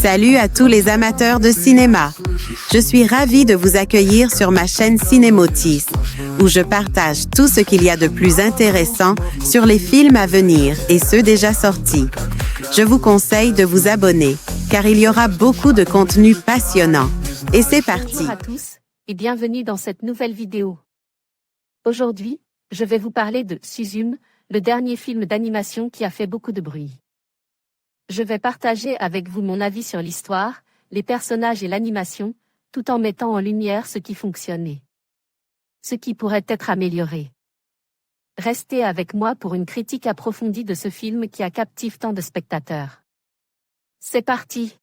Salut à tous les amateurs de cinéma. Je suis ravie de vous accueillir sur ma chaîne Cinémotis, où je partage tout ce qu'il y a de plus intéressant sur les films à venir et ceux déjà sortis. Je vous conseille de vous abonner, car il y aura beaucoup de contenu passionnant. Et c'est parti. Bonjour à tous, et bienvenue dans cette nouvelle vidéo. Aujourd'hui, je vais vous parler de Suzume, le dernier film d'animation qui a fait beaucoup de bruit. Je vais partager avec vous mon avis sur l'histoire, les personnages et l'animation, tout en mettant en lumière ce qui fonctionnait. Ce qui pourrait être amélioré. Restez avec moi pour une critique approfondie de ce film qui a captivé tant de spectateurs. C'est parti!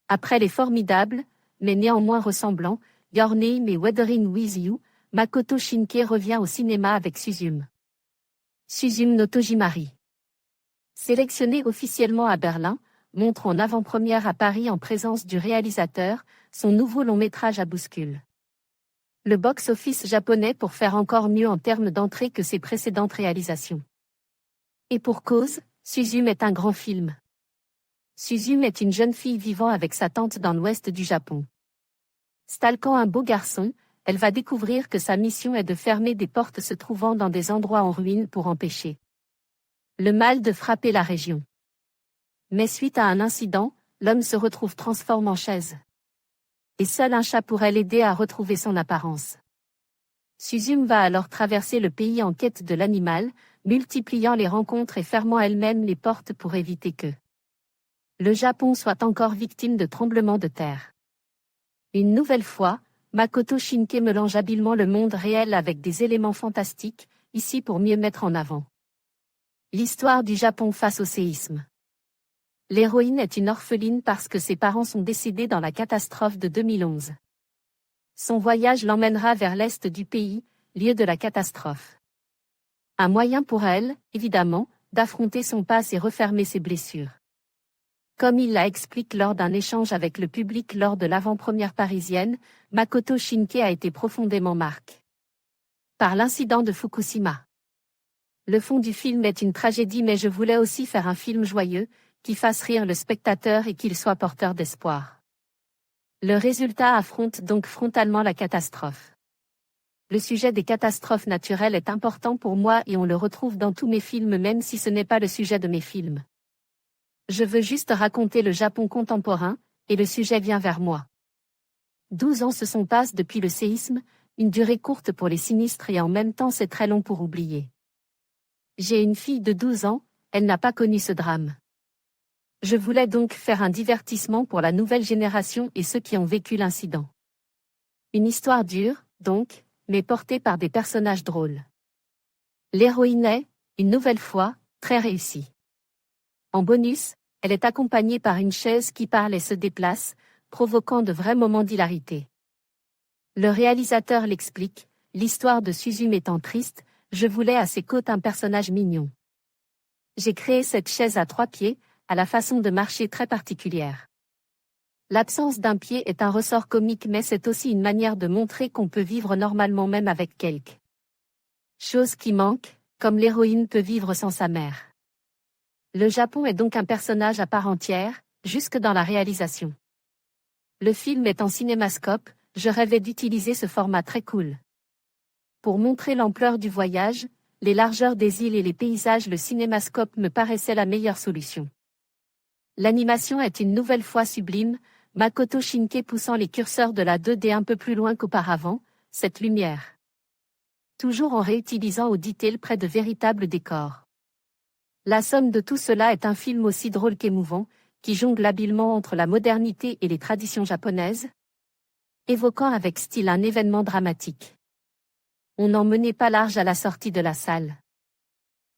Après les formidables, mais néanmoins ressemblants, Your Name et Weathering with You, Makoto Shinkai revient au cinéma avec Suzume. Suzume no Tojimari. Sélectionné officiellement à Berlin, montre en avant-première à Paris en présence du réalisateur, son nouveau long-métrage à bouscule. Le box-office japonais pour faire encore mieux en termes d'entrée que ses précédentes réalisations. Et pour cause, Suzume est un grand film. Suzume est une jeune fille vivant avec sa tante dans l'ouest du Japon. Stalkant un beau garçon, elle va découvrir que sa mission est de fermer des portes se trouvant dans des endroits en ruine pour empêcher le mal de frapper la région. Mais suite à un incident, l'homme se retrouve transformé en chaise. Et seul un chat pourrait l'aider à retrouver son apparence. Suzume va alors traverser le pays en quête de l'animal, multipliant les rencontres et fermant elle-même les portes pour éviter que le Japon soit encore victime de tremblements de terre. Une nouvelle fois, Makoto Shinkai mélange habilement le monde réel avec des éléments fantastiques, ici pour mieux mettre en avant l'histoire du Japon face au séisme. L'héroïne est une orpheline parce que ses parents sont décédés dans la catastrophe de 2011. Son voyage l'emmènera vers l'est du pays, lieu de la catastrophe. Un moyen pour elle, évidemment, d'affronter son passé et refermer ses blessures. Comme il la explique lors d'un échange avec le public lors de l'avant-première parisienne, Makoto Shinkai a été profondément marqué par l'incident de Fukushima. Le fond du film est une tragédie, mais je voulais aussi faire un film joyeux, qui fasse rire le spectateur et qu'il soit porteur d'espoir. Le résultat affronte donc frontalement la catastrophe. Le sujet des catastrophes naturelles est important pour moi et on le retrouve dans tous mes films même si ce n'est pas le sujet de mes films. Je veux juste raconter le Japon contemporain, et le sujet vient vers moi. 12 ans se sont passés depuis le séisme, une durée courte pour les sinistres et en même temps c'est très long pour oublier. J'ai une fille de 12 ans, elle n'a pas connu ce drame. Je voulais donc faire un divertissement pour la nouvelle génération et ceux qui ont vécu l'incident. Une histoire dure, donc, mais portée par des personnages drôles. L'héroïne est, une nouvelle fois, très réussie. En bonus, elle est accompagnée par une chaise qui parle et se déplace, provoquant de vrais moments d'hilarité. Le réalisateur l'explique, l'histoire de Suzume étant triste, je voulais à ses côtés un personnage mignon. J'ai créé cette chaise à 3 pieds, à la façon de marcher très particulière. L'absence d'un pied est un ressort comique mais c'est aussi une manière de montrer qu'on peut vivre normalement même avec quelques choses qui manquent, comme l'héroïne peut vivre sans sa mère. Le Japon est donc un personnage à part entière, jusque dans la réalisation. Le film est en cinémascope, je rêvais d'utiliser ce format très cool. Pour montrer l'ampleur du voyage, les largeurs des îles et les paysages, le cinémascope me paraissait la meilleure solution. L'animation est une nouvelle fois sublime, Makoto Shinkai poussant les curseurs de la 2D un peu plus loin qu'auparavant, cette lumière. Toujours en réutilisant au detail près de véritables décors. La somme de tout cela est un film aussi drôle qu'émouvant, qui jongle habilement entre la modernité et les traditions japonaises, évoquant avec style un événement dramatique. On n'en menait pas large à la sortie de la salle.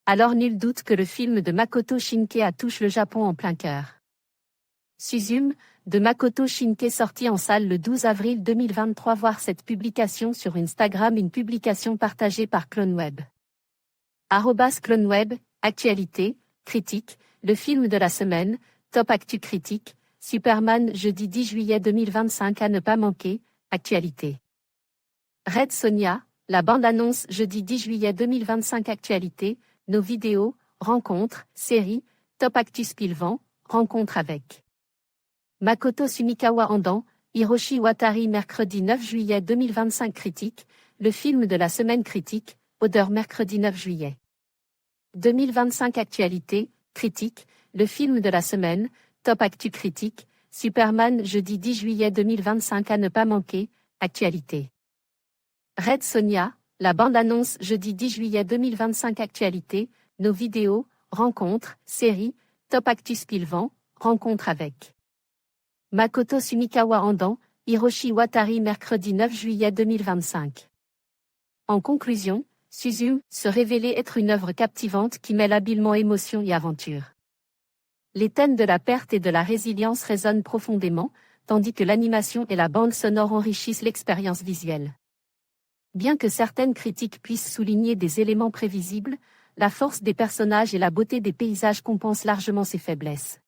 Alors nul doute que le film de Makoto Shinkai touche le Japon en plein cœur. Suzume, de Makoto Shinkai sorti en salle le 12 avril 2023. Voir cette publication sur Instagram, une publication partagée par CloneWeb. @CloneWeb, actualité, critique, le film de la semaine, top actu critique, Superman jeudi 10 juillet 2025 à ne pas manquer, actualité. Red Sonja, la bande-annonce jeudi 10 juillet 2025 actualité, nos vidéos, rencontres, séries, top actu Spilvan, rencontre avec Makoto Sumikawa Andan, Hiroshi Watari mercredi 9 juillet 2025 critique, le film de la semaine critique, Odeur mercredi 9 juillet 2025 actualité, critique, le film de la semaine, top actu critique, Superman jeudi 10 juillet 2025 à ne pas manquer, actualité. Red Sonja, la bande-annonce jeudi 10 juillet 2025 actualité, nos vidéos, rencontres, séries, top actu Spilvan, rencontre avec Makoto Sumikawa Andan, Hiroshi Watari mercredi 9 juillet 2025. En conclusion, Suzume se révélait être une œuvre captivante qui mêle habilement émotion et aventure. Les thèmes de la perte et de la résilience résonnent profondément, tandis que l'animation et la bande sonore enrichissent l'expérience visuelle. Bien que certaines critiques puissent souligner des éléments prévisibles, la force des personnages et la beauté des paysages compensent largement ses faiblesses.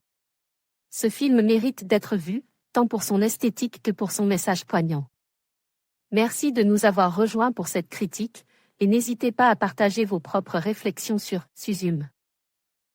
Ce film mérite d'être vu, tant pour son esthétique que pour son message poignant. Merci de nous avoir rejoints pour cette critique, et n'hésitez pas à partager vos propres réflexions sur Suzume.